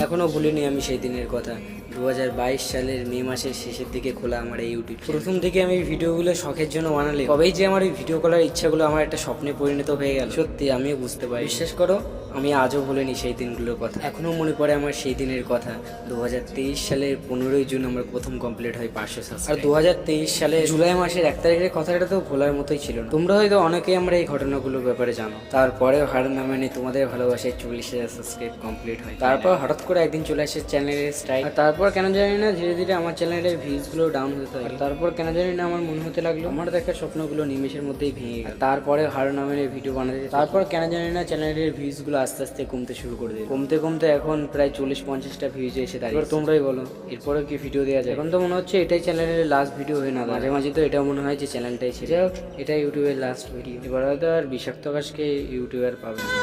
এখনও ভুলিনি আমি সেই দিনের কথা। 2022 সালের মে মাসের শেষের দিকে খোলা আমার এই ইউটিউব। প্রথম থেকে আমি ভিডিওগুলো শখের জন্য বানালে কবেই যে আমার এই ভিডিও করার ইচ্ছাগুলো আমার একটা স্বপ্নে পরিণত হয়ে গেল, সত্যি আমিও বুঝতে পারি। বিশ্বাস করো, আমি আজও ভুলিনি সেই দিনগুলোর কথা। এখনও মনে পড়ে আমার সেই দিনের কথা। 2023 সালের 15ই জুন আমার প্রথম কমপ্লিট হয় 500 সাবস্ক্রাইব। আর 2023 সালে জুলাই মাসের 1 তারিখের কথাটা তো ভোলার মতোই ছিল না। তোমরা হয়তো অনেকেই আমরা এই ঘটনাগুলোর ব্যাপারে জানো। তারপরেও হার না মানে তোমাদের ভালোবাসায় 40,000 সাবস্ক্রাইব কমপ্লিট হয়। তারপর হঠাৎ করে একদিন চলে আসে চ্যানেলের স্ট্রাইক। আর তারপর কেন জানি না ধীরে ধীরে আমার চ্যানেলের ভিউজগুলো ডাউন হতে থাকে। তারপর কেন জানি না আমার মনে হতে লাগলো আমার দেখা স্বপ্নগুলো নিমেষের মধ্যেই ভেঙে গেল। তারপরে হার না মানে ভিডিও বানাতে, তারপর কেন জানি না চ্যানেলের ভিউজগুলো আস্তে আস্তে কমতে শুরু করে দিল। কমতে কমতে এখন প্রায় 40-50টা ভিউজে এসে দাঁড়িয়ে। এবার তোমরাই বলো এরপরে কি ভিডিও দেওয়া যায়? এখন তো মনে হচ্ছে এটাই চ্যানেলের লাস্ট ভিডিও হয়ে না, মাঝে মাঝে তো এটাও মনে হয় যে চ্যানেলটাই ছিল। যাই হোক, এটাই ইউটিউবের লাস্ট ভিডিও। এবার হয়তো আর বিষাক্ত আকাশকে ইউটিউবার পাবে না।